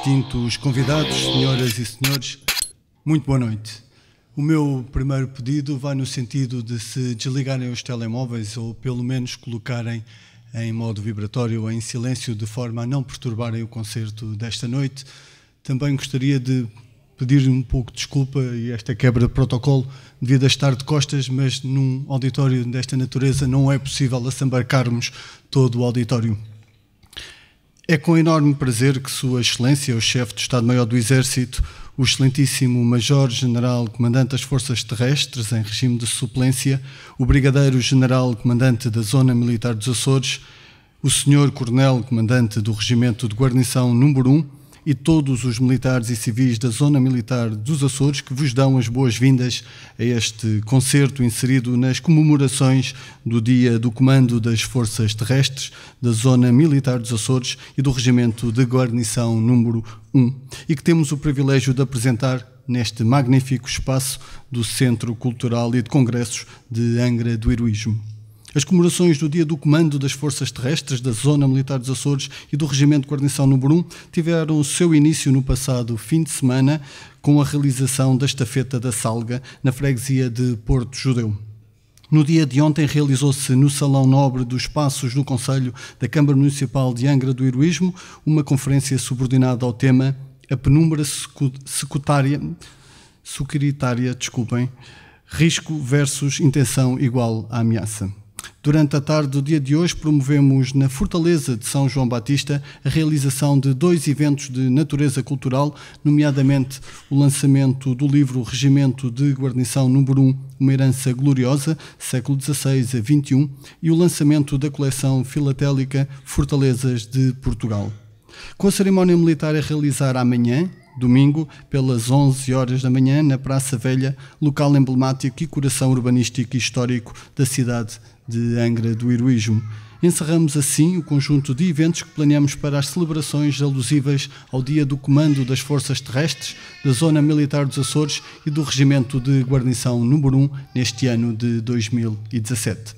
distintos convidados, senhoras e senhores, muito boa noite. O meu primeiro pedido vai no sentido de se desligarem os telemóveis ou pelo menos colocarem em modo vibratório ou em silêncio de forma a não perturbarem o concerto desta noite. Também gostaria de pedir um pouco de desculpa e esta quebra de protocolo devido a estar de costas, mas num auditório desta natureza não é possível assambarcarmos todo o auditório. É com enorme prazer que Sua Excelência, o Chefe de Estado-Maior do Exército, o excelentíssimo Major-General Comandante das Forças Terrestres em regime de suplência, o Brigadeiro-General Comandante da Zona Militar dos Açores, o Sr. Coronel Comandante do Regimento de Guarnição número 1 e todos os militares e civis da Zona Militar dos Açores que vos dão as boas-vindas a este concerto inserido nas comemorações do Dia do Comando das Forças Terrestres da Zona Militar dos Açores e do Regimento de Guarnição número 1 e que temos o privilégio de apresentar neste magnífico espaço do Centro Cultural e de Congressos de Angra do Heroísmo. As comemorações do Dia do Comando das Forças Terrestres da Zona Militar dos Açores e do Regimento de Guarnição número 1 tiveram o seu início no passado fim de semana com a realização da Estafeta da Salga na freguesia de Porto Judeu. No dia de ontem realizou-se no Salão Nobre dos Passos do Conselho da Câmara Municipal de Angra do Heroísmo uma conferência subordinada ao tema A Penumbra Securitária, risco versus intenção igual à ameaça. Durante a tarde do dia de hoje promovemos na Fortaleza de São João Batista a realização de 2 eventos de natureza cultural, nomeadamente o lançamento do livro Regimento de Guarnição número 1, Uma Herança Gloriosa, século XVI a XXI, e o lançamento da coleção filatélica Fortalezas de Portugal. Com a cerimónia militar a realizar amanhã, domingo, pelas 11 horas da manhã, na Praça Velha, local emblemático e coração urbanístico e histórico da cidade de Angra do Heroísmo. Encerramos assim o conjunto de eventos que planeamos para as celebrações alusivas ao Dia do Comando das Forças Terrestres, da Zona Militar dos Açores e do Regimento de Guarnição número 1 neste ano de 2017.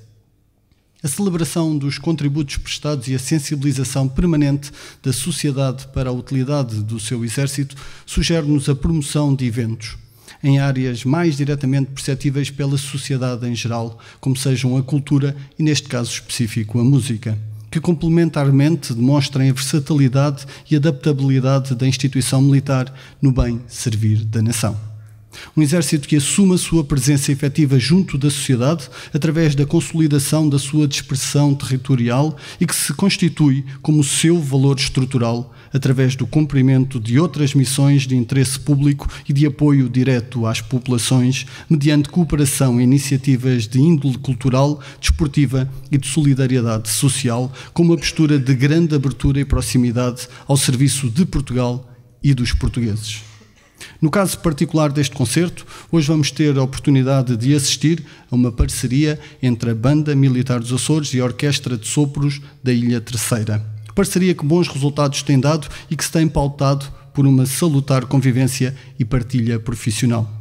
A celebração dos contributos prestados e a sensibilização permanente da sociedade para a utilidade do seu exército sugere-nos a promoção de eventos em áreas mais diretamente perceptíveis pela sociedade em geral, como sejam a cultura e, neste caso específico, a música, que complementarmente demonstrem a versatilidade e adaptabilidade da instituição militar no bem servir da nação. Um exército que assuma a sua presença efetiva junto da sociedade através da consolidação da sua dispersão territorial e que se constitui como seu valor estrutural através do cumprimento de outras missões de interesse público e de apoio direto às populações mediante cooperação e iniciativas de índole cultural, desportiva e de solidariedade social, com uma postura de grande abertura e proximidade ao serviço de Portugal e dos portugueses. No caso particular deste concerto, hoje vamos ter a oportunidade de assistir a uma parceria entre a Banda Militar dos Açores e a Orquestra de Sopros da Ilha Terceira. Parceria que bons resultados tem dado e que se tem pautado por uma salutar convivência e partilha profissional.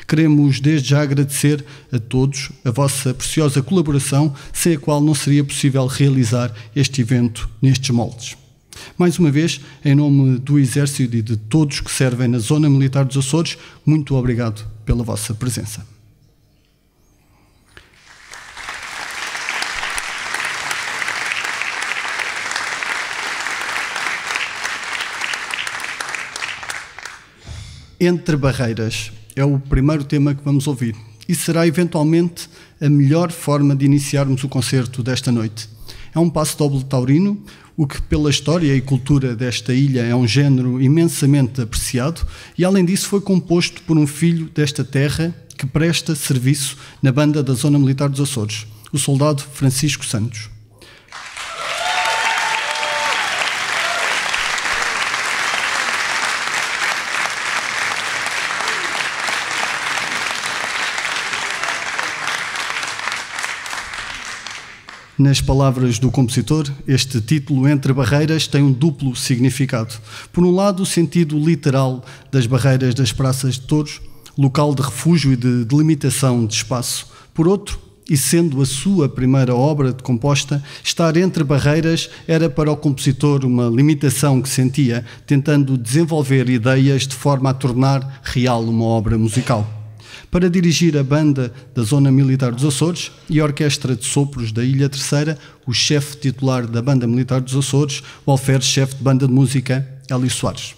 Queremos desde já agradecer a todos a vossa preciosa colaboração, sem a qual não seria possível realizar este evento nestes moldes. Mais uma vez, em nome do Exército e de todos que servem na Zona Militar dos Açores, muito obrigado pela vossa presença. Entre Barreiras é o primeiro tema que vamos ouvir e será eventualmente a melhor forma de iniciarmos o concerto desta noite. É um passo-doble taurino, o que pela história e cultura desta ilha é um género imensamente apreciado e além disso foi composto por um filho desta terra que presta serviço na banda da Zona Militar dos Açores, o soldado Francisco Santos. Nas palavras do compositor, este título, Entre Barreiras, tem um duplo significado. Por um lado, o sentido literal das barreiras das praças de touros, local de refúgio e de delimitação de espaço. Por outro, e sendo a sua primeira obra de composta, estar entre barreiras era para o compositor uma limitação que sentia, tentando desenvolver ideias de forma a tornar real uma obra musical. Para dirigir a banda da Zona Militar dos Açores e a Orquestra de Sopros da Ilha Terceira, o chefe titular da Banda Militar dos Açores, o alferes-chefe de banda de música, Hélio Soares.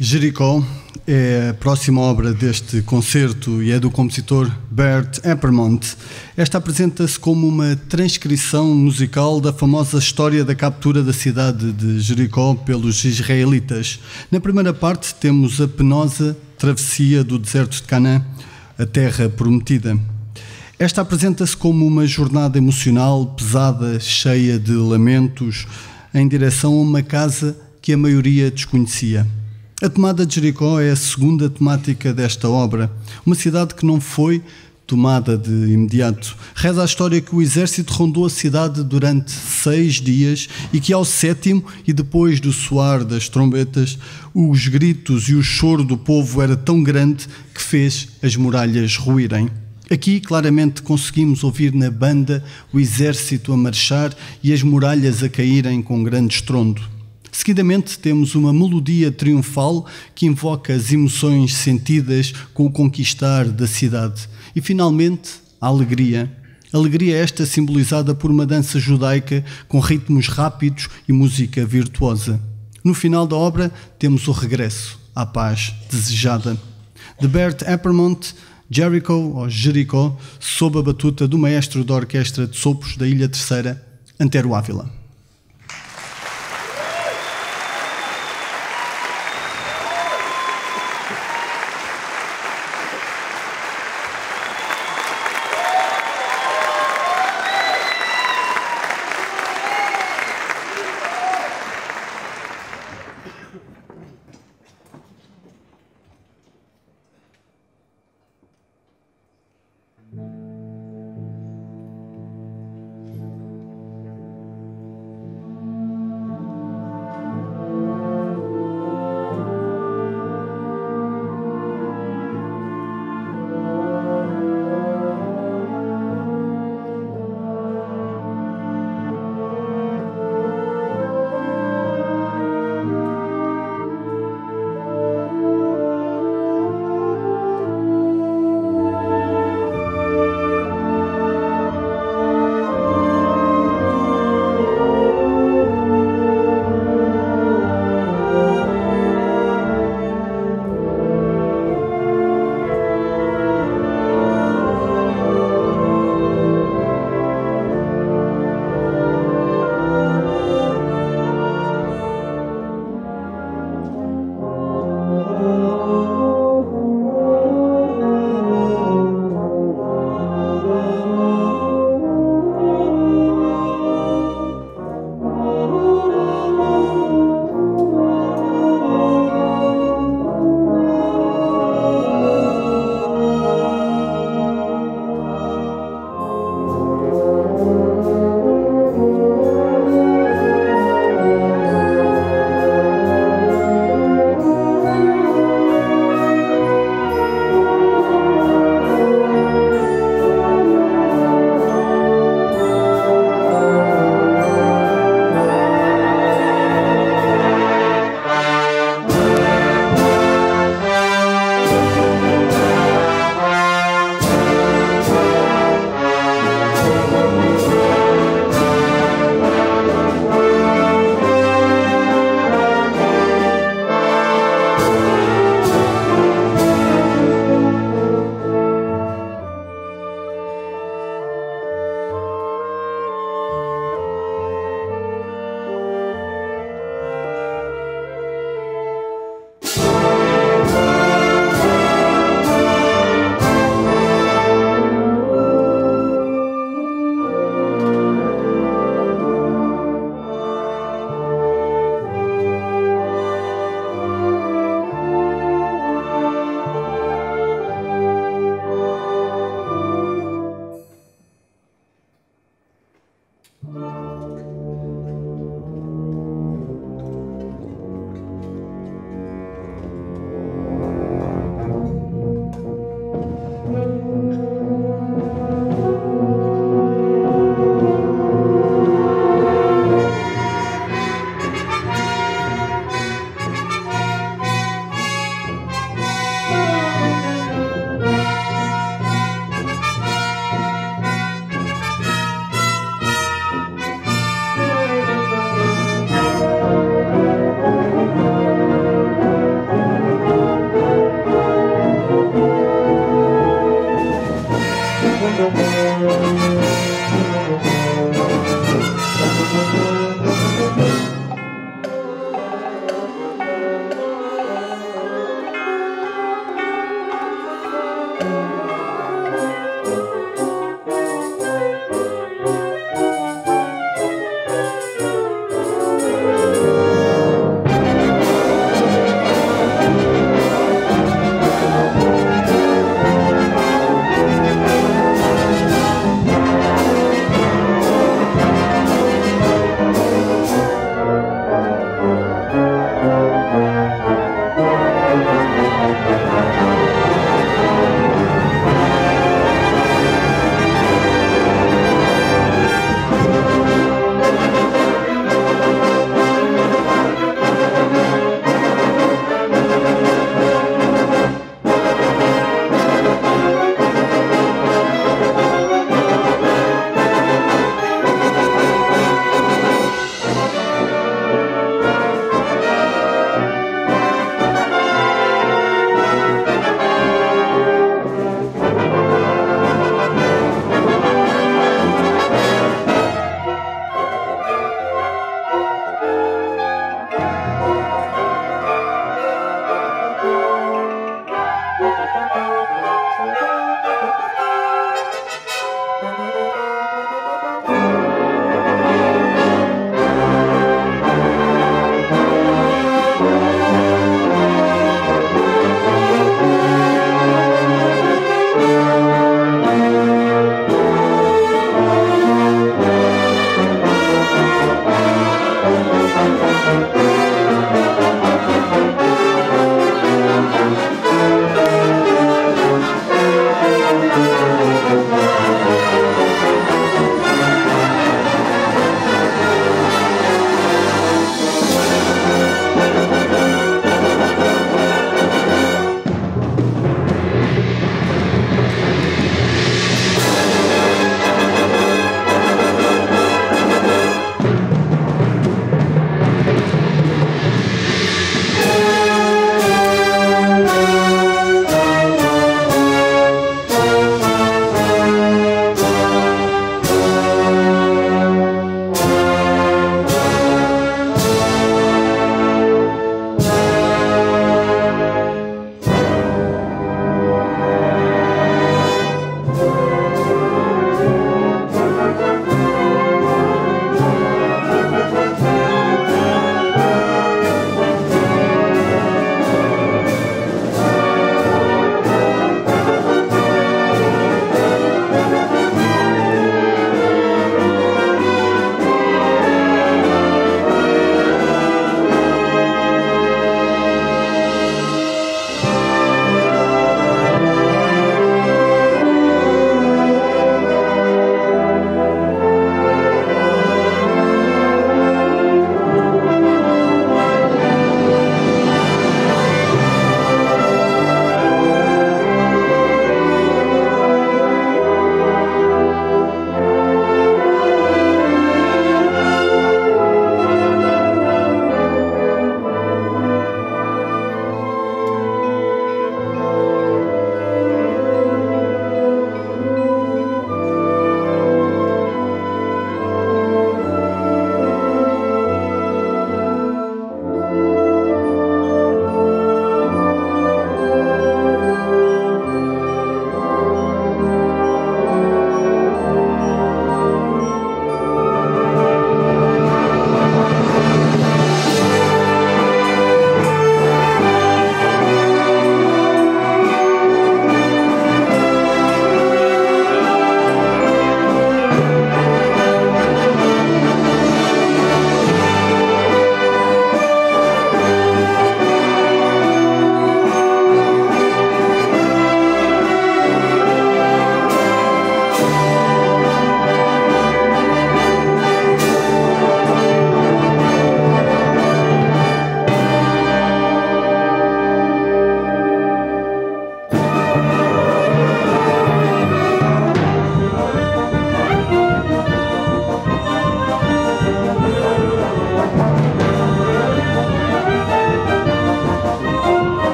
Jericó é a próxima obra deste concerto e é do compositor Bert Eppermont. Esta apresenta-se como uma transcrição musical da famosa história da captura da cidade de Jericó pelos israelitas. Na primeira parte temos a penosa travessia do deserto de Canaã, a terra prometida. Esta apresenta-se como uma jornada emocional pesada, cheia de lamentos, em direção a uma casa que a maioria desconhecia. A tomada de Jericó é a segunda temática desta obra, uma cidade que não foi tomada de imediato. Reza a história que o exército rondou a cidade durante 6 dias e que ao 7º, e depois do soar das trombetas, os gritos e o choro do povo era tão grande que fez as muralhas ruírem. Aqui, claramente, conseguimos ouvir na banda o exército a marchar e as muralhas a caírem com grande estrondo. Seguidamente, temos uma melodia triunfal que invoca as emoções sentidas com o conquistar da cidade. E, finalmente, a alegria. Alegria esta simbolizada por uma dança judaica com ritmos rápidos e música virtuosa. No final da obra, temos o regresso à paz desejada. De Bert Eppermont, Jericho, ou Jericó, sob a batuta do maestro da orquestra de sopros da Ilha Terceira, Antero Ávila.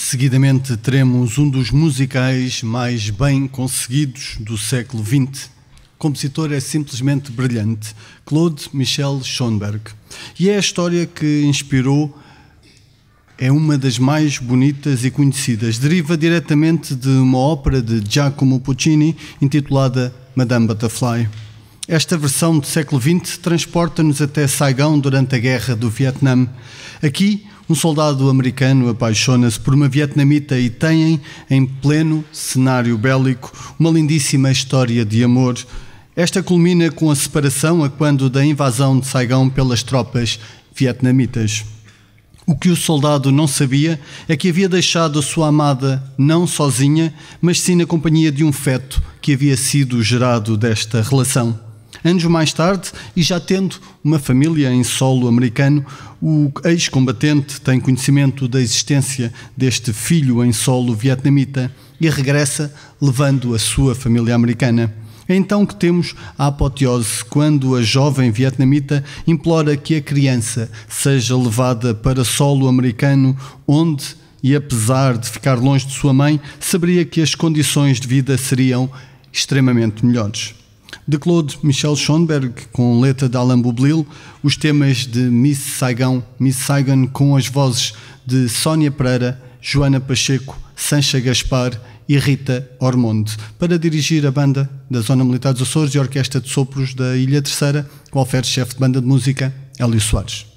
Seguidamente teremos um dos musicais mais bem conseguidos do século XX. O compositor é simplesmente brilhante, Claude Michel Schoenberg. E é a história que inspirou, é uma das mais bonitas e conhecidas. Deriva diretamente de uma ópera de Giacomo Puccini intitulada Madame Butterfly. Esta versão do século XX transporta-nos até Saigão durante a Guerra do Vietnã. Aqui, um soldado americano apaixona-se por uma vietnamita e têm, em pleno cenário bélico, uma lindíssima história de amor. Esta culmina com a separação a quando da invasão de Saigão pelas tropas vietnamitas. O que o soldado não sabia é que havia deixado a sua amada não sozinha, mas sim na companhia de um feto que havia sido gerado desta relação. Anos mais tarde, e já tendo uma família em solo americano, o ex-combatente tem conhecimento da existência deste filho em solo vietnamita e regressa levando a sua família americana. É então que temos a apoteose, quando a jovem vietnamita implora que a criança seja levada para solo americano, onde, e apesar de ficar longe de sua mãe, saberia que as condições de vida seriam extremamente melhores. De Claude Michel Schoenberg, com letra de Alain Boublil, os temas de Miss Saigon com as vozes de Sónia Pereira, Joana Pacheco, Sancha Gaspar e Rita Ormonde, para dirigir a banda da Zona Militar dos Açores e a Orquestra de Sopros da Ilha Terceira, com o alferes-chefe de banda de música, Hélio Soares.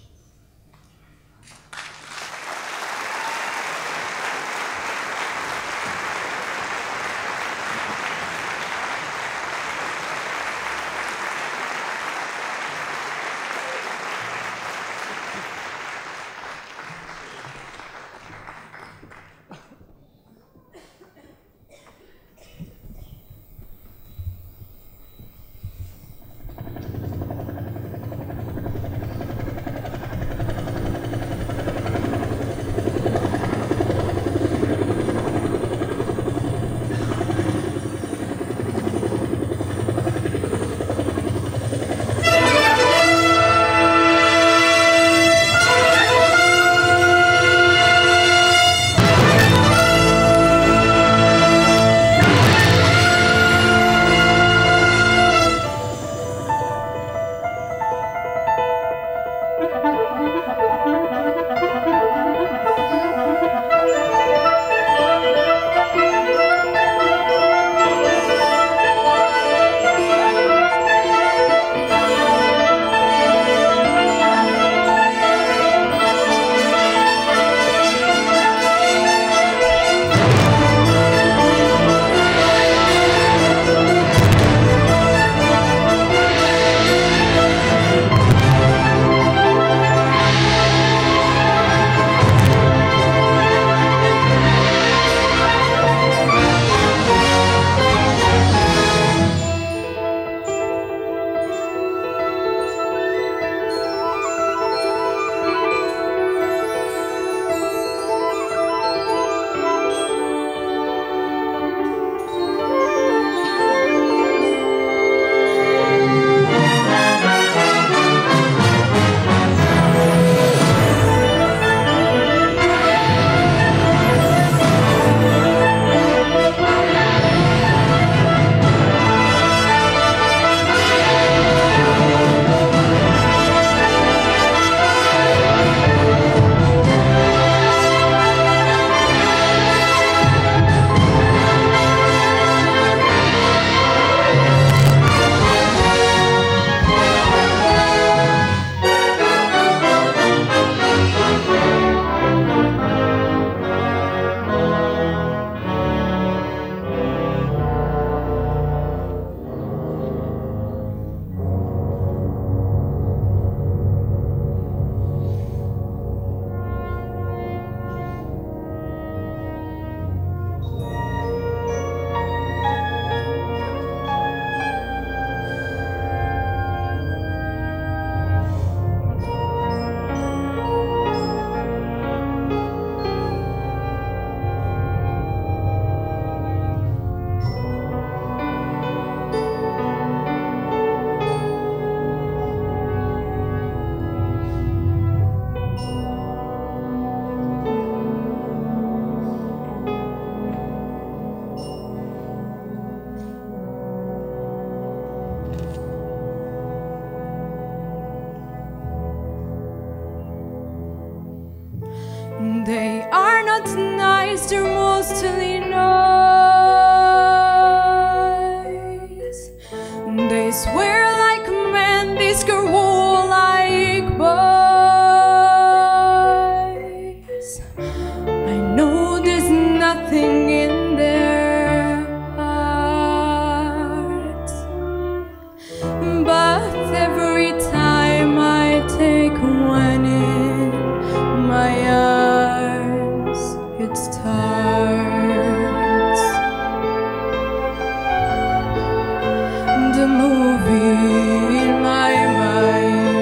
The movie in my mind,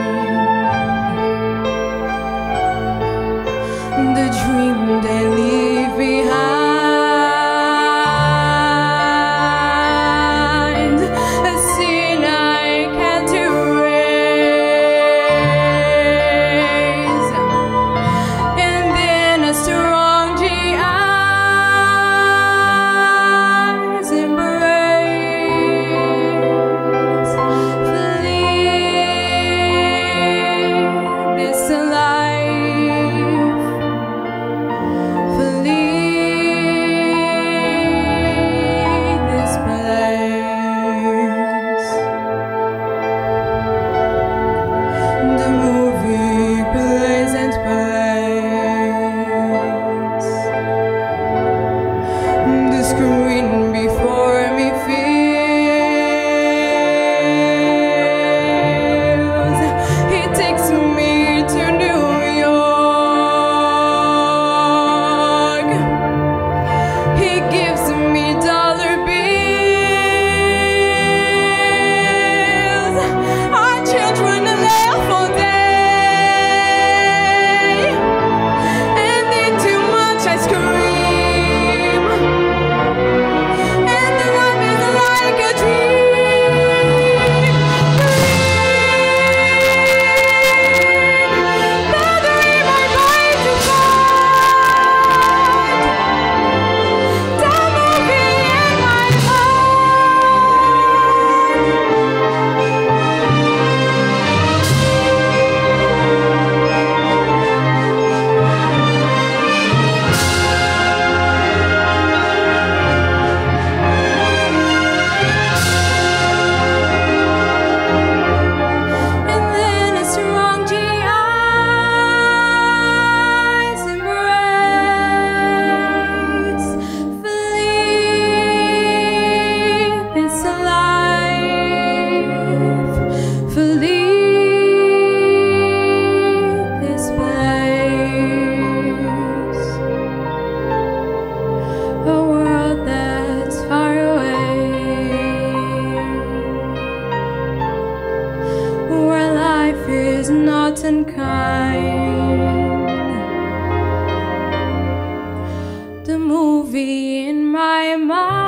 the dream they leave behind, a sin I can't erase, and then a strong GI's embrace. Flee this life, flee this place. The movie plays and plays. The screen before me feels. He takes me to New York. He gives me dollar bills. Our children laugh all day, and eat too much ice cream, and the life is like a dream. The dream I fight to find, the movie in my and then a strong GI's embrace. Flee this life, flee this place. A world that's far away, where life is not unkind. The movie in my mind.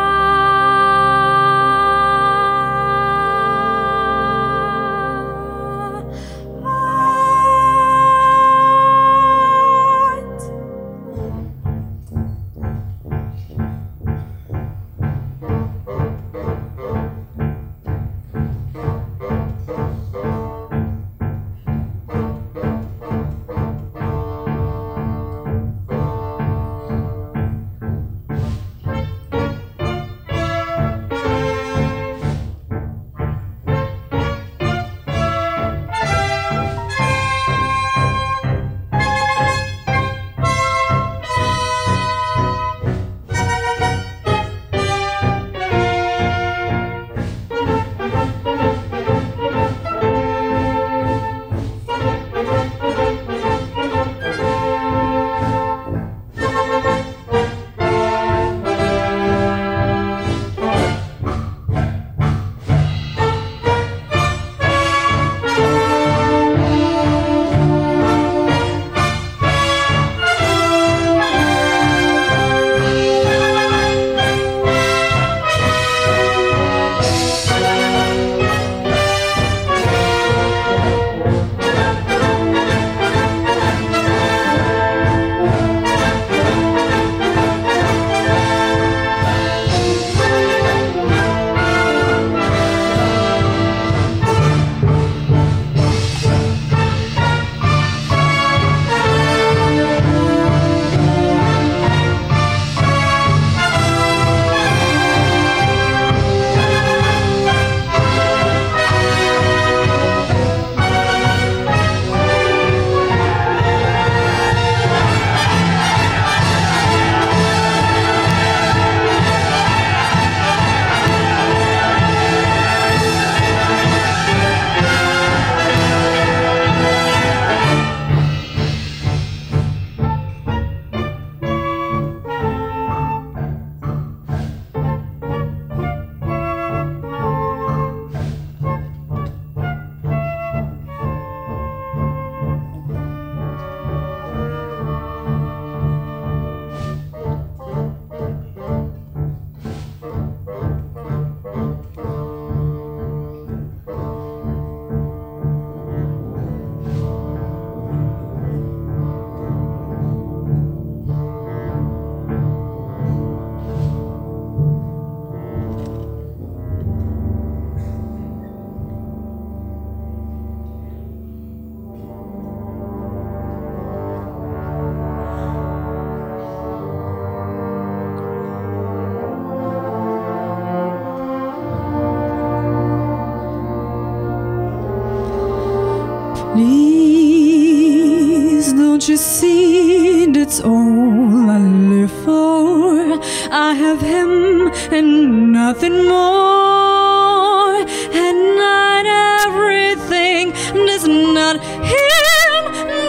is all I live for. I have him and nothing more. At night everything that's not him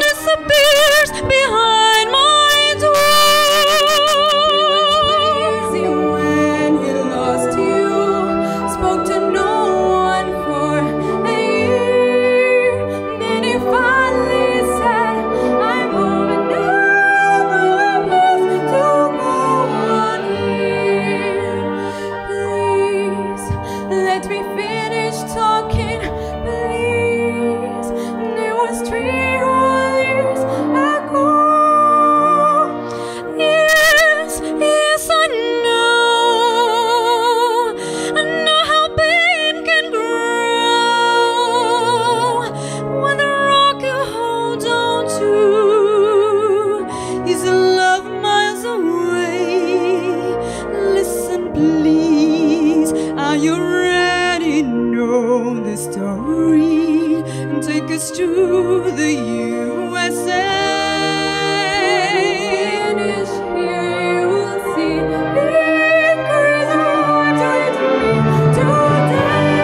disappears behind my door. Easy when he lost you, spoke to no one for a year. Then he finally said, I'm home and now I have to go on here. Please, let me finish talking, please. There was 3 whole years ago. Yes, yes, I know how pain can grow when the rock you hold on to is a love miles away. Listen, please, are you ready to know the story? Take us to the USA. Finish here, you will see. It crazy what you did to me today.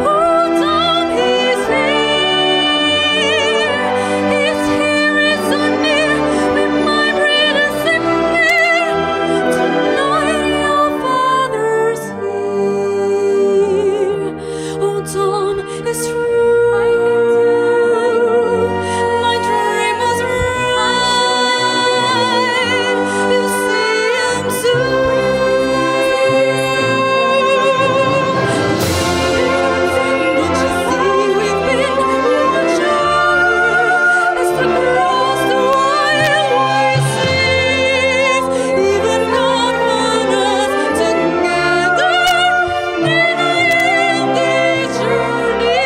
Oh, Tom, he's here. He's here, he's so near. With my breath in there. Tonight your father's here. Oh, Tom, it's true. My dream was right. You'll see him soon. Don't you see we've been watching as we cross the wild oasis? Even God want us together in this journey,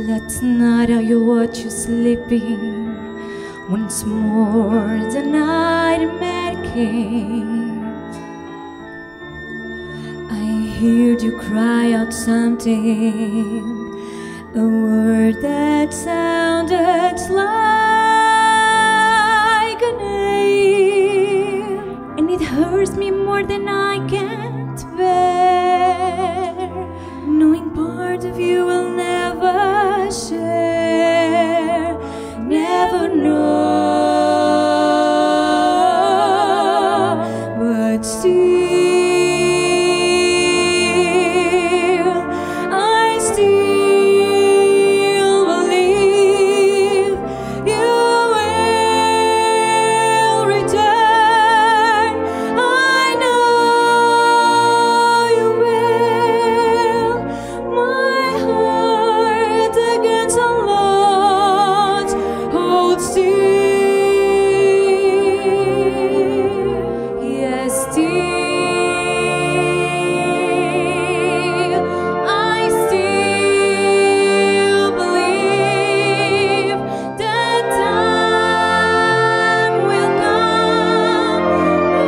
last night I watched you sleeping. Once more the nightmare came. I heard you cry out something, a word that sounded like a name, and it hurts me more than I can bear, knowing never know, but still I still believe you will return. I know you will. My heart against all odds holds still. Yes, still I still believe that time will come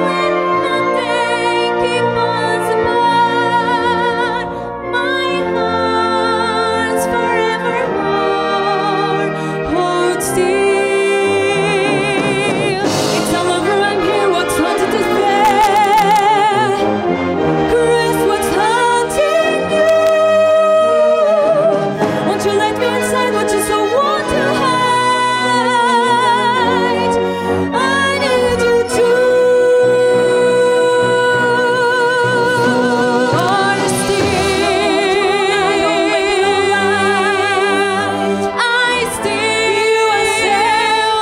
when nothing keeps us apart. My heart's forevermore holds still. It's all over, I'm here, what's haunted is there. Chris, what's haunting you? Won't you let me inside what you so want to hide? I need you to. I still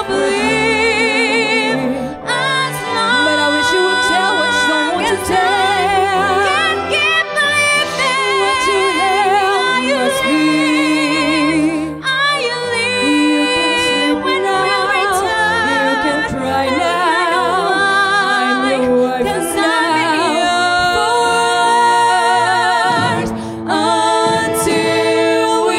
believe as long. But I wish you would tell what you don't want to tell. Can't keep believing what you held must be. Are you leave when we return? You can cry now. I'm your wife now. Until we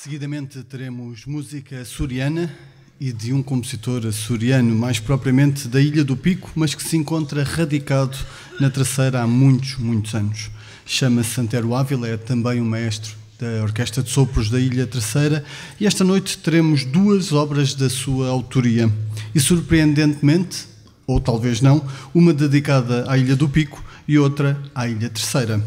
Seguidamente teremos música açoriana e de um compositor açoriano, mais propriamente da Ilha do Pico, mas que se encontra radicado na Terceira há muitos, muitos anos. Chama-se Antero Ávila, é também um maestro da Orquestra de Sopros da Ilha Terceira, e esta noite teremos duas obras da sua autoria. E surpreendentemente, ou talvez não, uma dedicada à Ilha do Pico e outra à Ilha Terceira.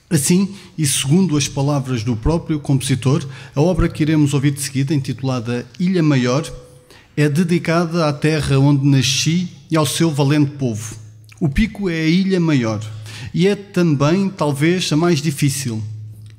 Assim, e segundo as palavras do próprio compositor, a obra que iremos ouvir de seguida, intitulada Ilha Maior, é dedicada à terra onde nasci e ao seu valente povo. O Pico é a Ilha Maior e é também, talvez, a mais difícil.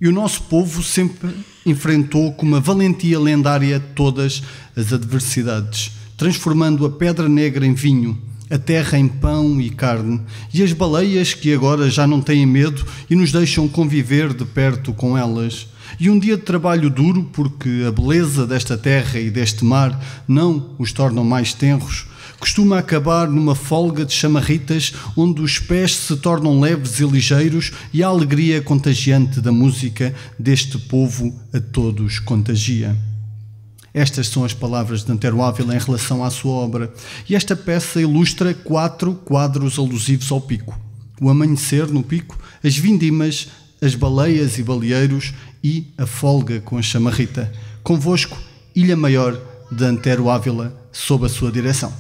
E o nosso povo sempre enfrentou com uma valentia lendária todas as adversidades, transformando a pedra negra em vinho, a terra em pão e carne, e as baleias que agora já não têm medo e nos deixam conviver de perto com elas. E um dia de trabalho duro, porque a beleza desta terra e deste mar não os tornam mais tenros, costuma acabar numa folga de chamarritas onde os pés se tornam leves e ligeiros e a alegria contagiante da música deste povo a todos contagia. Estas são as palavras de Antero Ávila em relação à sua obra. E esta peça ilustra 4 quadros alusivos ao Pico. O amanhecer no Pico, as vindimas, as baleias e baleeiros e a folga com a chamarrita. Convosco, Ilha Maior, de Antero Ávila, sob a sua direção.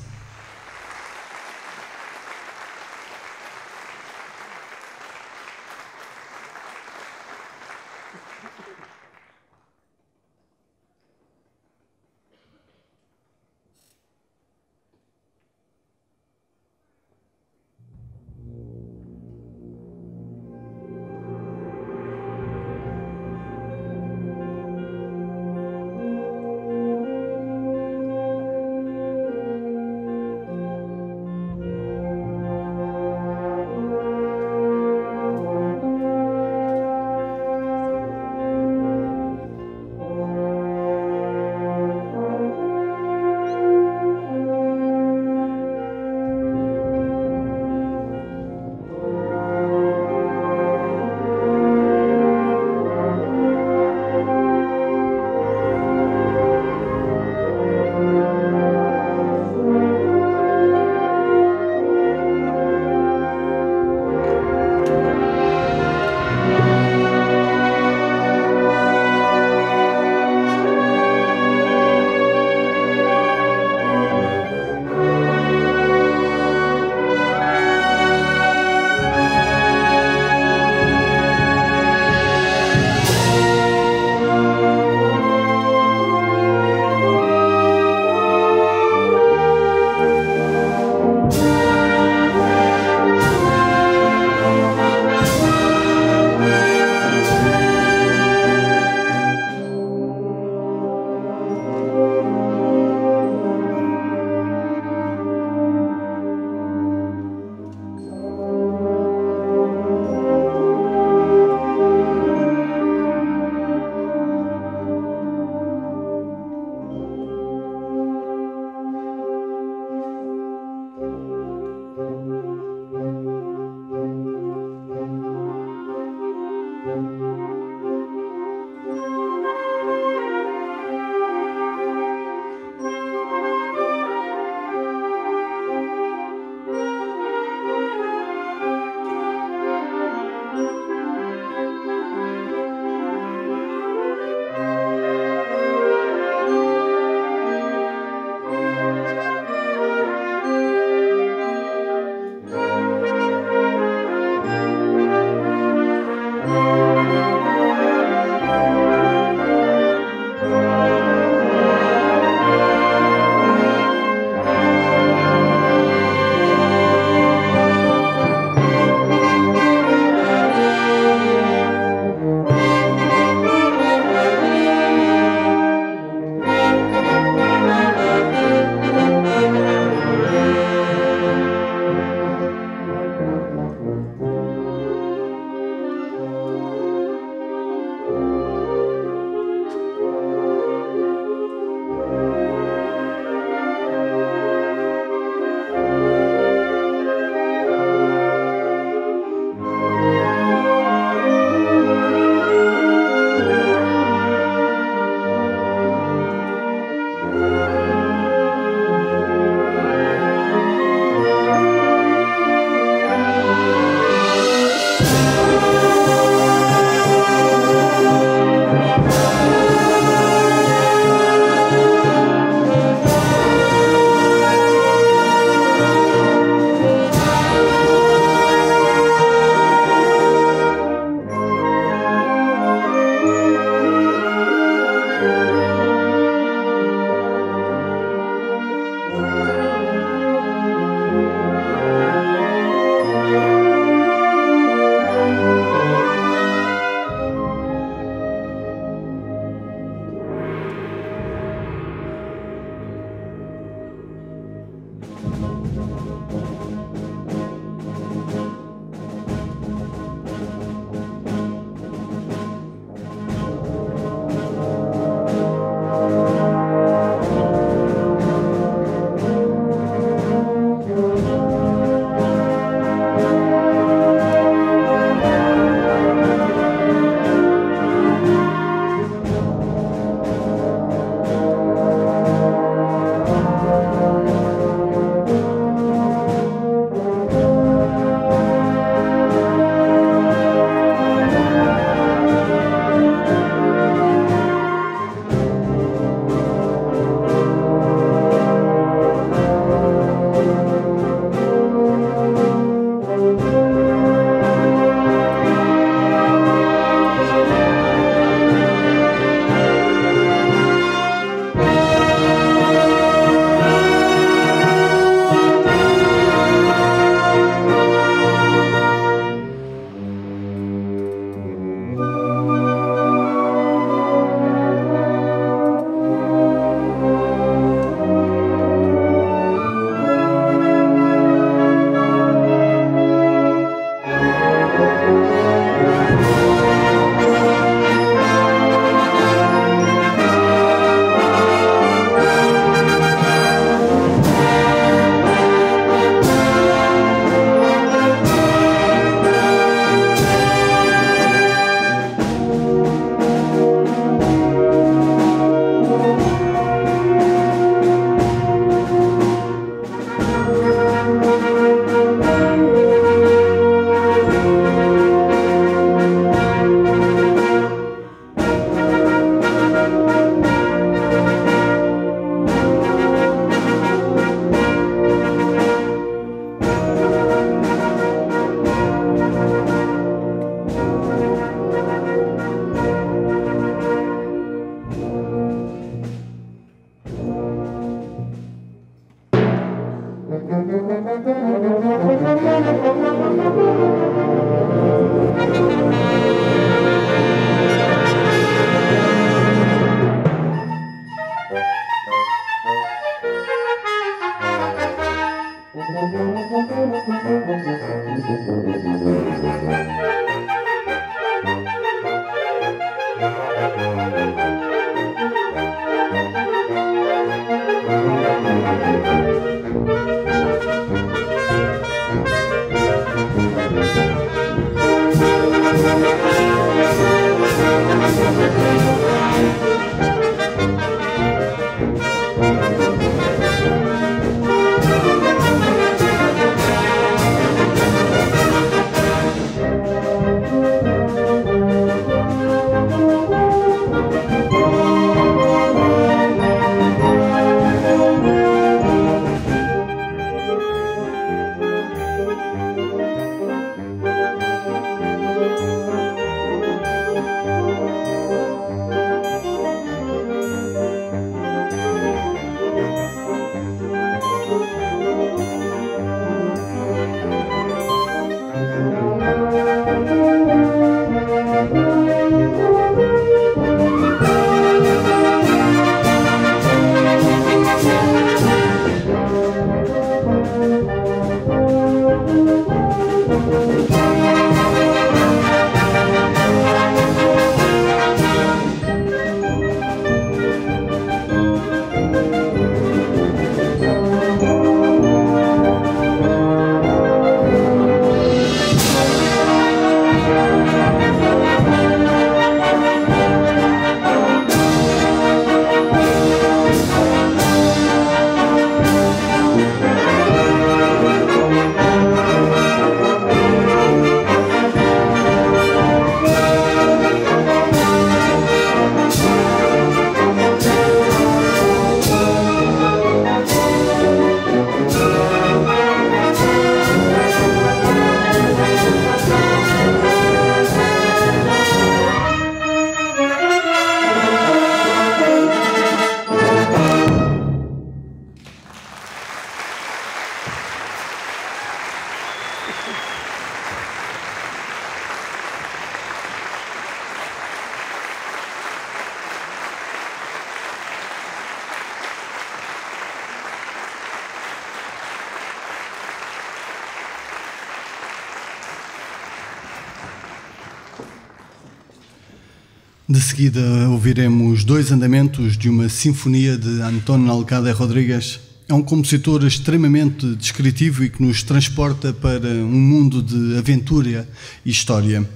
De seguida ouviremos dois andamentos de uma sinfonia de Antón Alcade Rodrigues. É um compositor extremamente descritivo e que nos transporta para um mundo de aventura e história.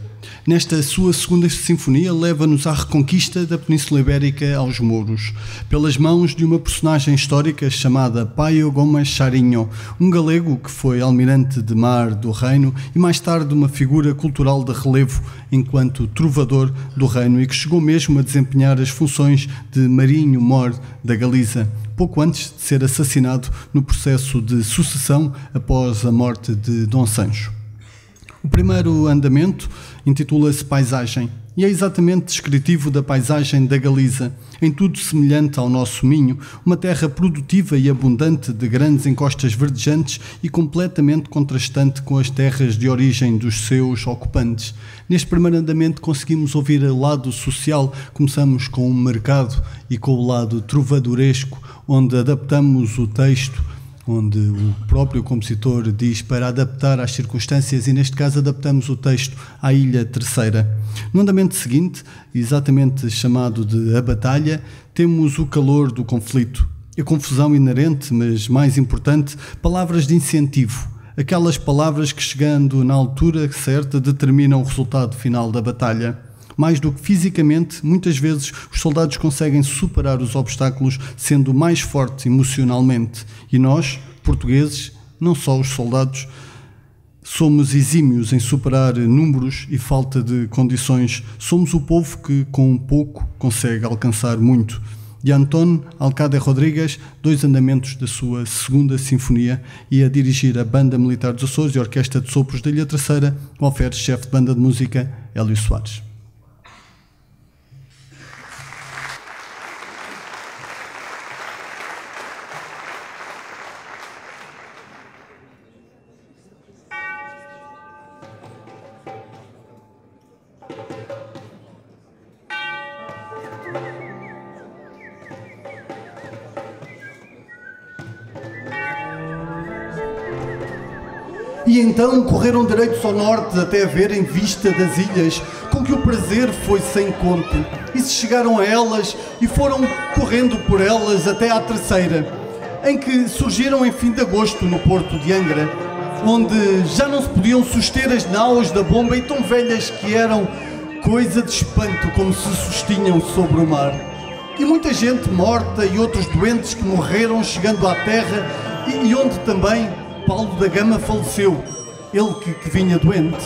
Nesta sua segunda sinfonia, leva-nos à reconquista da Península Ibérica aos mouros, pelas mãos de uma personagem histórica chamada Paio Gomes Charinho, um galego que foi almirante de mar do reino e mais tarde uma figura cultural de relevo enquanto trovador do reino e que chegou mesmo a desempenhar as funções de marinho-mor da Galiza, pouco antes de ser assassinado no processo de sucessão após a morte de Dom Sancho. O primeiro andamento intitula-se Paisagem e é exatamente descritivo da paisagem da Galiza, em tudo semelhante ao nosso Minho, uma terra produtiva e abundante de grandes encostas verdejantes e completamente contrastante com as terras de origem dos seus ocupantes. Neste primeiro andamento conseguimos ouvir o lado social, começamos com o mercado e com o lado trovadoresco, onde adaptamos o texto, onde o próprio compositor diz para adaptar às circunstâncias e neste caso adaptamos o texto à Ilha Terceira. No andamento seguinte, exatamente chamado de A Batalha, temos o calor do conflito, a confusão inerente, mas mais importante, palavras de incentivo, aquelas palavras que chegando na altura certa determinam o resultado final da batalha. Mais do que fisicamente, muitas vezes os soldados conseguem superar os obstáculos sendo mais fortes emocionalmente. E nós, portugueses, não só os soldados, somos exímios em superar números e falta de condições. Somos o povo que, com pouco, consegue alcançar muito. De Antón Alcade Rodrigues, dois andamentos da sua segunda sinfonia e a dirigir a Banda Militar dos Açores e a Orquestra de Sopros da Ilha Terceira, o alferes-chefe de banda de música, Hélio Soares. E então correram direitos ao norte até verem vista das ilhas, com que o prazer foi sem conto. E se chegaram a elas e foram correndo por elas até à Terceira, em que surgiram em fim de agosto no porto de Angra, onde já não se podiam suster as naus da bomba e tão velhas que eram, coisa de espanto como se sustinham sobre o mar. E muita gente morta e outros doentes que morreram chegando à terra e onde também Paulo da Gama faleceu, ele que vinha doente.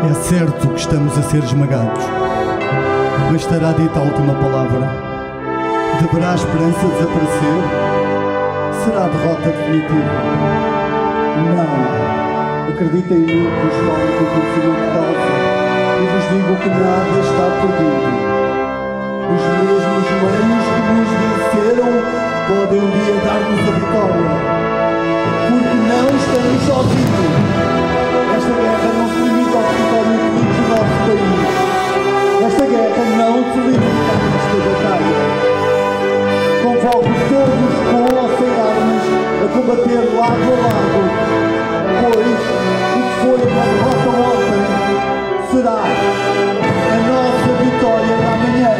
É certo que estamos a ser esmagados, mas estará dita a última palavra. Deverá a esperança desaparecer? Será a derrota definitiva? Não. Acreditem em mim que vos falo com conhecimento de causa e vos digo que nada está perdido. Os mesmos meios que nos venceram podem um dia dar-nos a vitória. Porque não estamos sozinhos. Esta guerra não se limita ao território infinito do nosso país. Esta guerra não se limita a esta batalha. Convoco todos com ou sem armas a combater lado a lado, pois o que foi uma derrota ontem será a nossa vitória da manhã.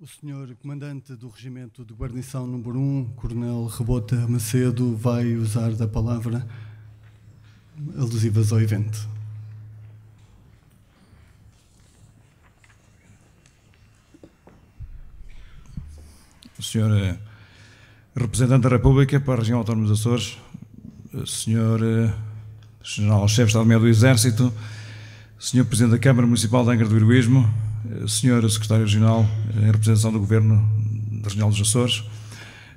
O senhor comandante do Regimento de Guarnição número 1, Coronel Rebota Macedo, vai usar da palavra alusivas ao evento. O senhor representante da República para a região autónoma dos Açores, o senhor general-chefe de Estado-Maior do Exército, o senhor presidente da Câmara Municipal de Angra do Heroísmo, o senhor secretário regional em representação do Governo Regional dos Açores,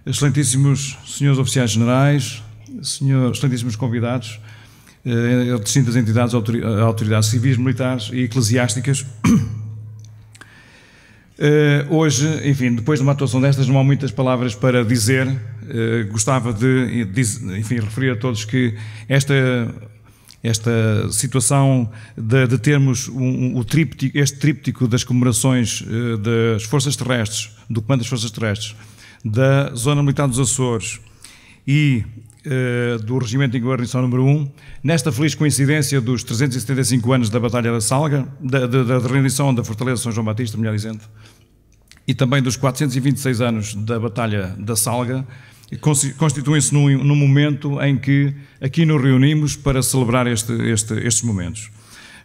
excelentíssimos senhores oficiais generais, excelentíssimos convidados, distintas entidades, autoridades civis, militares e eclesiásticas. Hoje, enfim, depois de uma atuação destas, não há muitas palavras para dizer. Gostava de referir a todos que esta situação de termos este tríptico das comemorações das Forças Terrestres, do Comando das Forças Terrestres, da Zona Militar dos Açores e do Regimento de Guarnição número 1, nesta feliz coincidência dos 375 anos da Batalha da Salga, da rendição da Fortaleza de São João Batista, melhor dizendo, e também dos 426 anos da Batalha da Salga, constituem-se num momento em que aqui nos reunimos para celebrar estes momentos.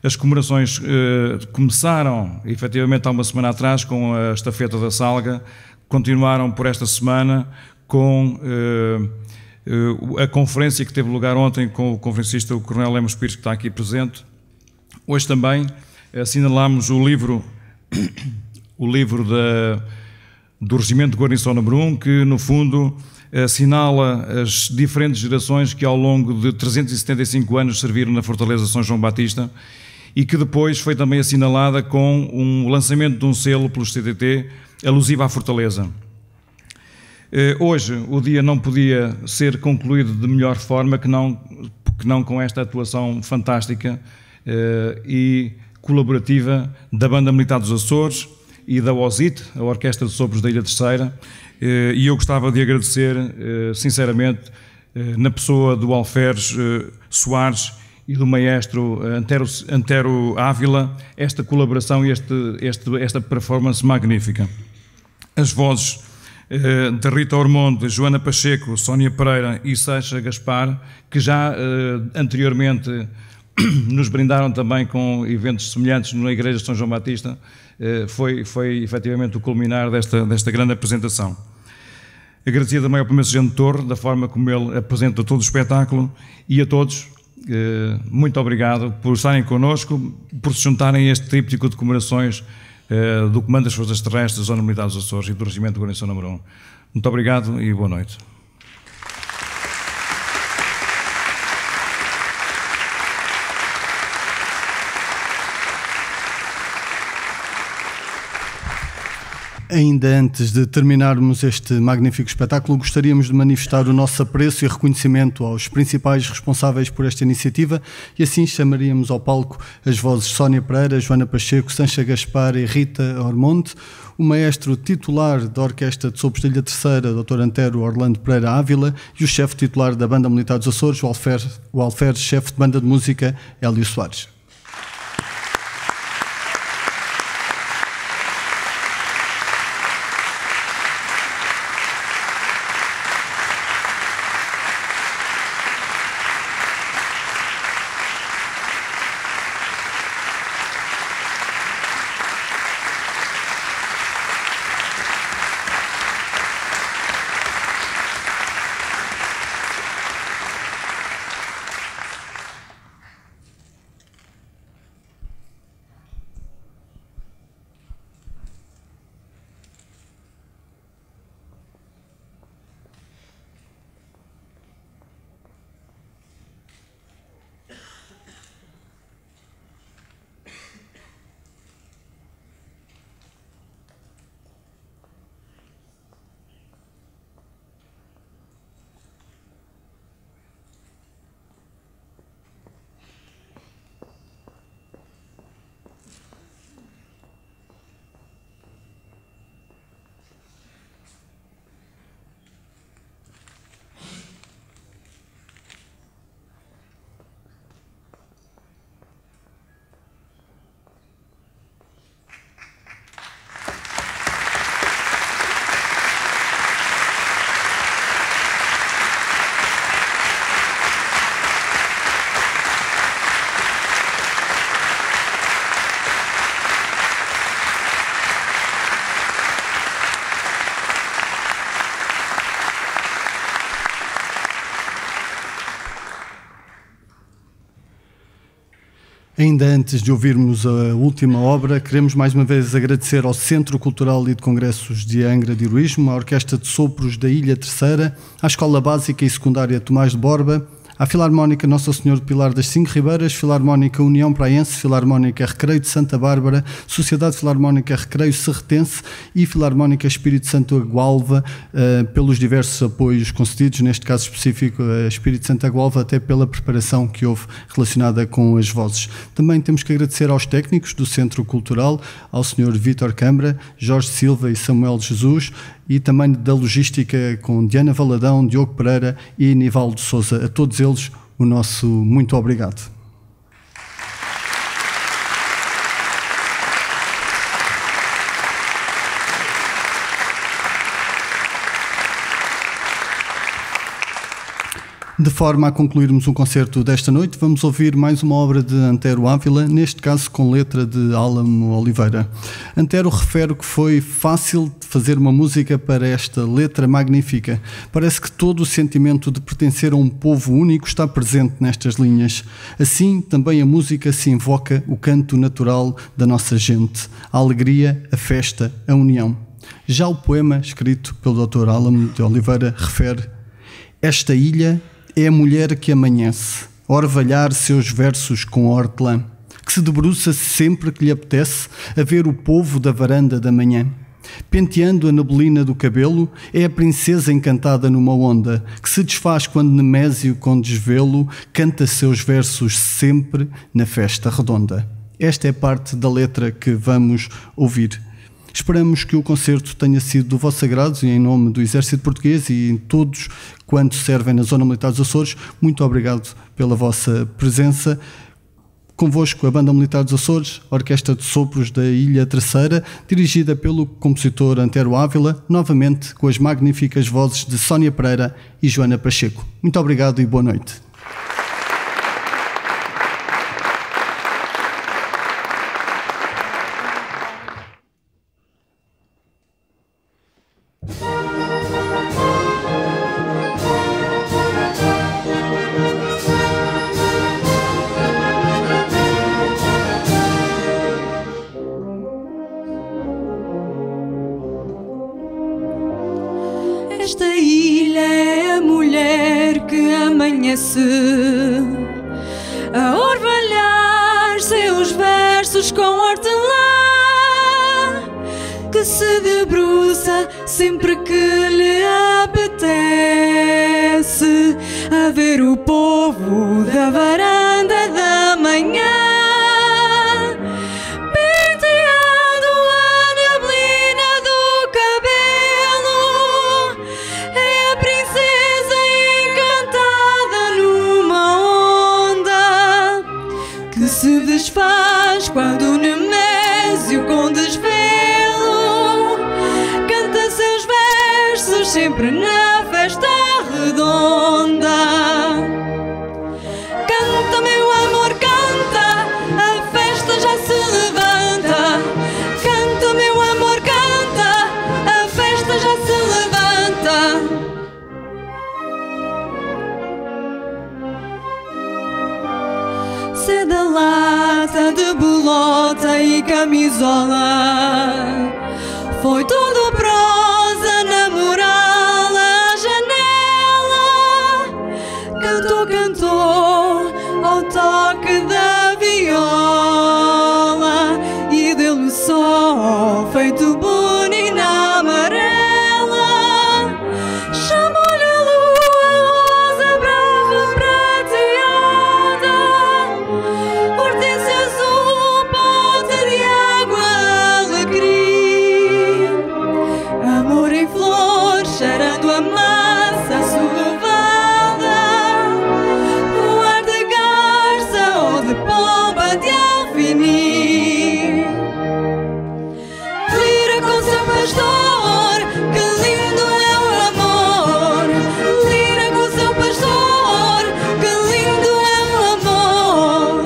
As comemorações começaram, efetivamente, há uma semana atrás, com a estafeta da Salga, continuaram por esta semana com a conferência que teve lugar ontem com o conferencista, o Coronel Lemos Pires, que está aqui presente. Hoje também assinalámos o livro do Regimento de Guarnição número 1, que no fundo assinala as diferentes gerações que ao longo de 375 anos serviram na Fortaleza de São João Batista e que depois foi também assinalada com um lançamento de um selo pelo CTT alusivo à Fortaleza. Hoje o dia não podia ser concluído de melhor forma que não com esta atuação fantástica e colaborativa da Banda Militar dos Açores e da OSIT, a Orquestra de Sopros da Ilha Terceira, e eu gostava de agradecer sinceramente na pessoa do Alferes Soares e do maestro Antero Ávila esta colaboração e esta performance magnífica. As vozes da Rita Ormonde, Joana Pacheco, Sónia Pereira e Sasha Gaspar, que já anteriormente nos brindaram também com eventos semelhantes na Igreja de São João Batista, foi efetivamente o culminar desta grande apresentação. Agradecer também ao Primeiro-Sargento Torre, da forma como ele apresenta todo o espetáculo, e a todos, muito obrigado por estarem connosco, por se juntarem a este tríptico de comemorações do Comando das Forças Terrestres, da Zona Militar dos Açores e do Regimento de Guarnição número 1. Muito obrigado e boa noite. Ainda antes de terminarmos este magnífico espetáculo, gostaríamos de manifestar o nosso apreço e reconhecimento aos principais responsáveis por esta iniciativa e assim chamaríamos ao palco as vozes Sónia Pereira, Joana Pacheco, Sancha Gaspar e Rita Ormonde, o maestro titular da Orquestra de Sopros da Ilha Terceira, Dr. Antero Orlando Pereira Ávila, e o chefe titular da Banda Militar dos Açores, o alferes chefe de banda de música, Hélio Soares. Ainda antes de ouvirmos a última obra, queremos mais uma vez agradecer ao Centro Cultural e de Congressos de Angra de Heroísmo, à Orquestra de Sopros da Ilha Terceira, à Escola Básica e Secundária Tomás de Borba, à Filarmónica Nossa Senhora de Pilar das Cinco Ribeiras, Filarmónica União Praense, Filarmónica Recreio de Santa Bárbara, Sociedade Filarmónica Recreio Serretense e Filarmónica Espírito Santo Gualva, pelos diversos apoios concedidos, neste caso específico a Espírito Santo Gualva, até pela preparação que houve relacionada com as vozes. Também temos que agradecer aos técnicos do Centro Cultural, ao Sr. Vítor Câmara, Jorge Silva e Samuel Jesus, e também da logística com Diana Valadão, Diogo Pereira e Nivaldo Sousa. A todos eles, o nosso muito obrigado. De forma a concluirmos o concerto desta noite, vamos ouvir mais uma obra de Antero Ávila, neste caso com letra de Álamo Oliveira. Antero refere que foi fácil de fazer uma música para esta letra magnífica. Parece que todo o sentimento de pertencer a um povo único está presente nestas linhas. Assim, também a música se invoca o canto natural da nossa gente, a alegria, a festa, a união. Já o poema, escrito pelo Dr. Álamo de Oliveira, refere: esta ilha é a mulher que amanhece, a orvalhar seus versos com hortelã, que se debruça sempre que lhe apetece a ver o povo da varanda da manhã. Penteando a neblina do cabelo, é a princesa encantada numa onda, que se desfaz quando Nemésio, com desvelo, canta seus versos sempre na festa redonda. Esta é parte da letra que vamos ouvir. Esperamos que o concerto tenha sido do vosso agrado e em nome do Exército Português e em todos quantos servem na Zona Militar dos Açores, muito obrigado pela vossa presença. Convosco a Banda Militar dos Açores, a Orquestra de Sopros da Ilha Terceira, dirigida pelo compositor Antero Ávila, novamente com as magníficas vozes de Sónia Pereira e Joana Pacheco. Muito obrigado e boa noite. Esta ilha é a mulher que amanhece a orvalhar seus versos com hortelã, que se debruça sempre que lhe apetece a ver o povo da varanda da manhã. Se desfaz quando Nemésio, com desvelo, canta seus versos sempre na festa redonda. Canta, meu amor, canta, a festa já se levanta. Canta, meu amor, canta, a festa já se levanta. Seda, lata de bolota e camisola, foi tudo prosa na mural, à janela. Cantou, cantou ao toque da viola e deu-lhe o sol feito bonina amarela. Chamou-lhe a lua, rosa brava prateada, hortênsia azul, ponta de água, alegria, amor em flor, cheirando a massa sovada, o ar de garça ou de pomba de alfinir. Lira com seu pastor, que lindo é o amor. Lira com seu pastor, que lindo é o amor.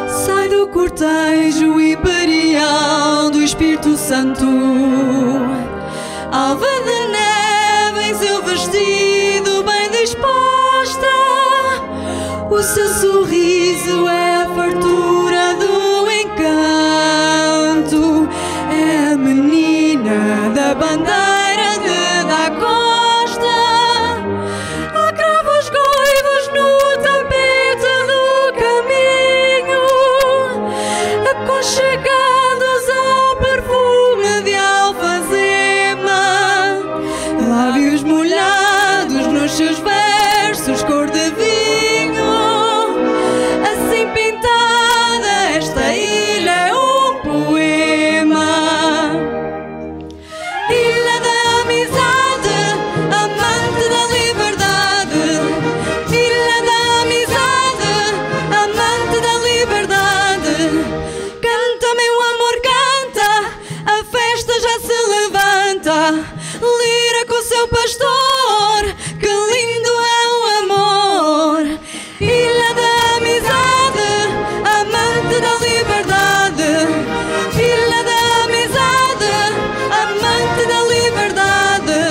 Sai do cortejo imperial do Espírito Santo, alva de neve em seu vestido bem disposto. O seu sorriso é a fartura do encanto, é a menina da bandeira de da costa. Há cravos goivos no tapete do caminho, aconchegados ao perfume de alfazema, lábios molhados nos seus versos cor de vinho. Assim pintada esta ilha é um poema. Ilha da amizade, amante da liberdade. Ilha da amizade, amante da liberdade. Canta, meu amor, canta, a festa já se levanta. Lira com seu pastor, que lindo é o amor. Ilha da amizade, amante da liberdade. Ilha da amizade, amante da liberdade.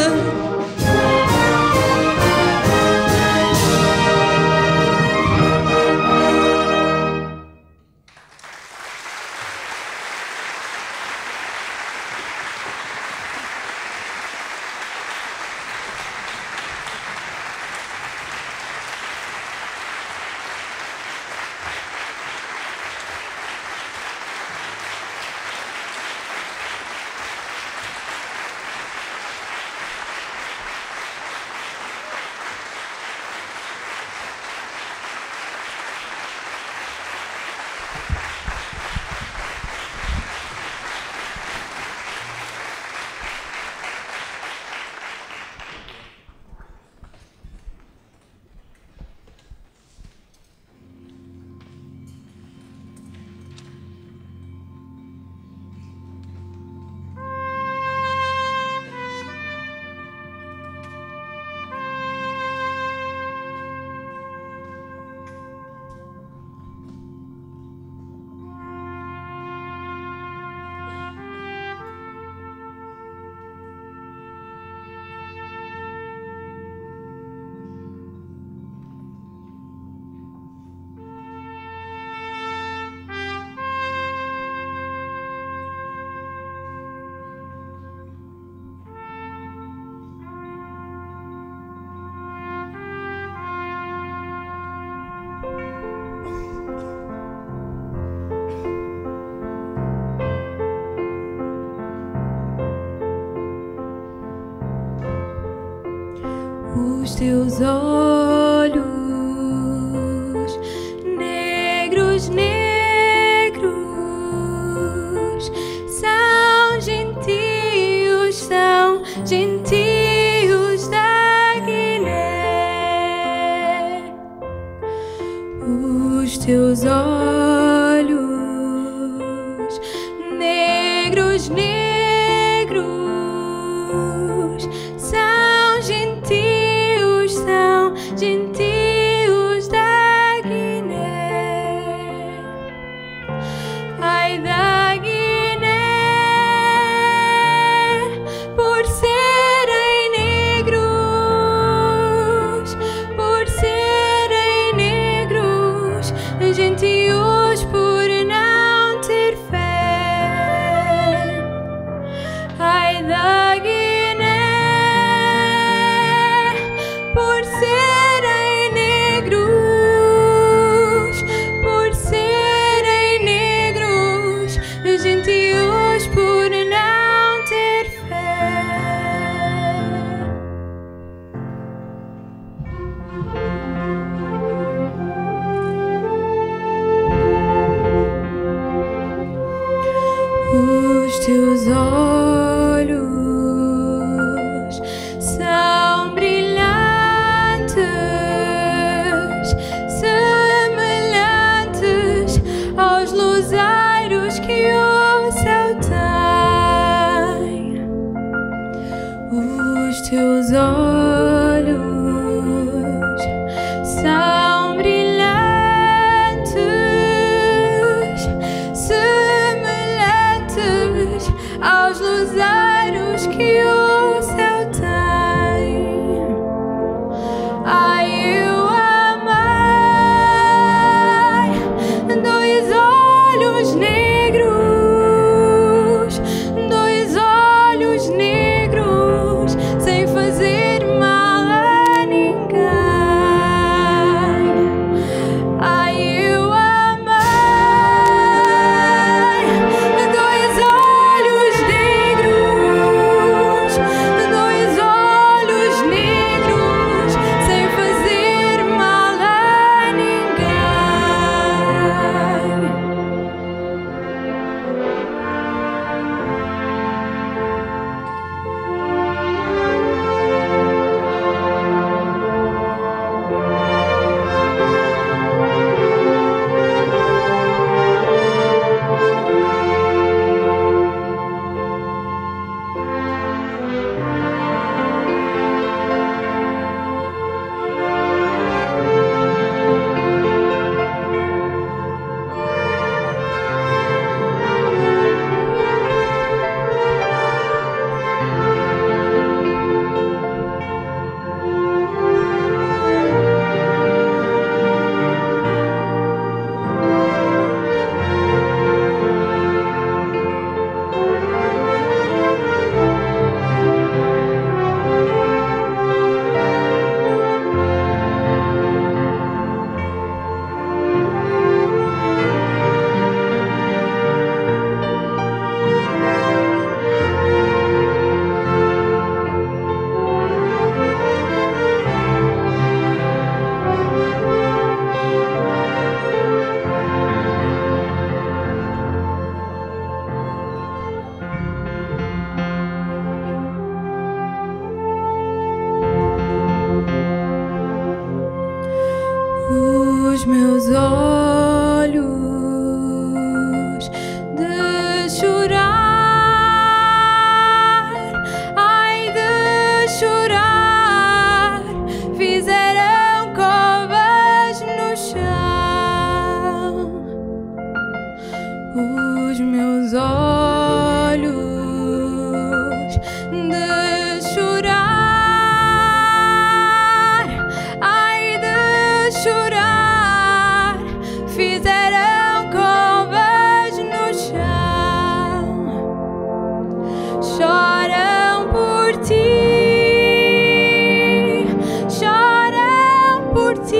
Os teus olhos negros, negros, são gentios da Guiné. Os teus olhos negros, negros, são gentios da Guiné. Ai da Guiné, por serem negros, por serem negros, gentios por não ter fé. Ai da Guiné, por serem negros, por serem negros, gentios por não ter fé. Os teus olhos são brilhantes, semelhantes aos luzeiros que o céu tem. Os teus olhos são brilhantes, semelhantes aos meus olhos de chorar, ai de chorar, fizeram covas no chão. Os meus olhos de chorar, ai de chorar, fizeram covas no chão. Choram por ti, choram por ti,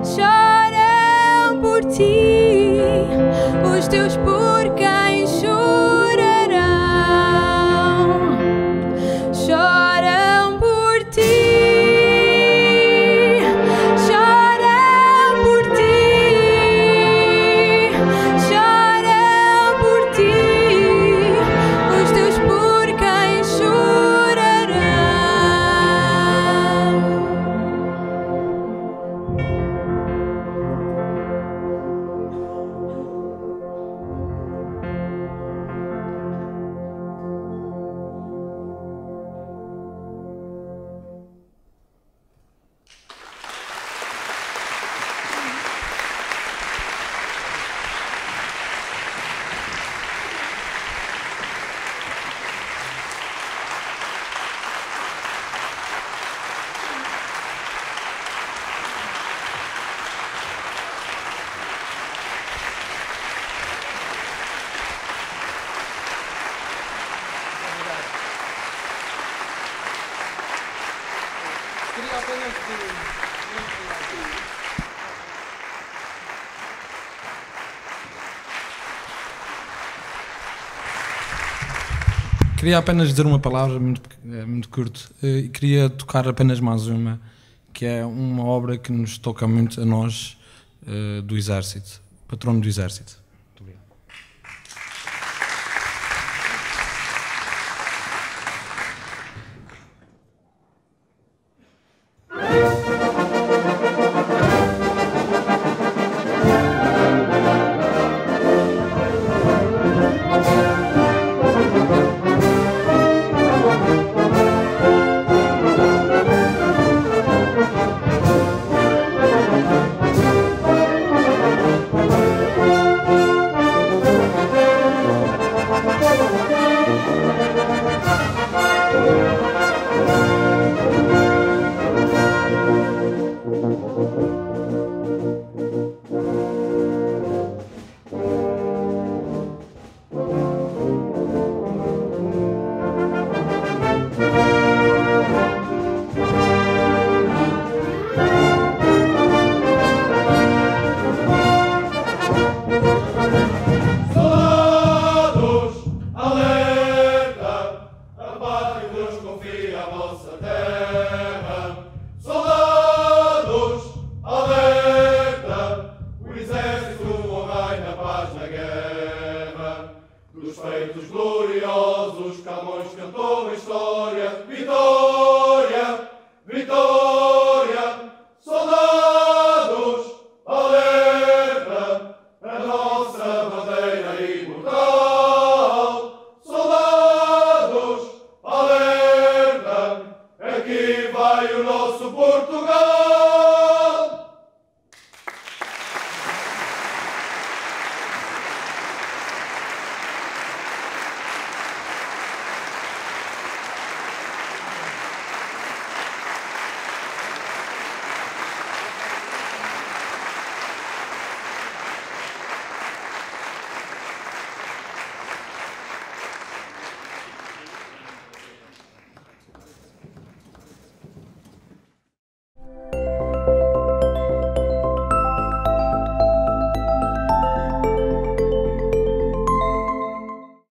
choram por ti, os teus por quem chorarão. Choram por ti, choram por ti, choram por ti, os teus por quem chorarão. Queria apenas dizer uma palavra muito curto. Queria tocar apenas mais uma, que é uma obra que nos toca muito a nós do Exército, patrono do Exército. Muito obrigado.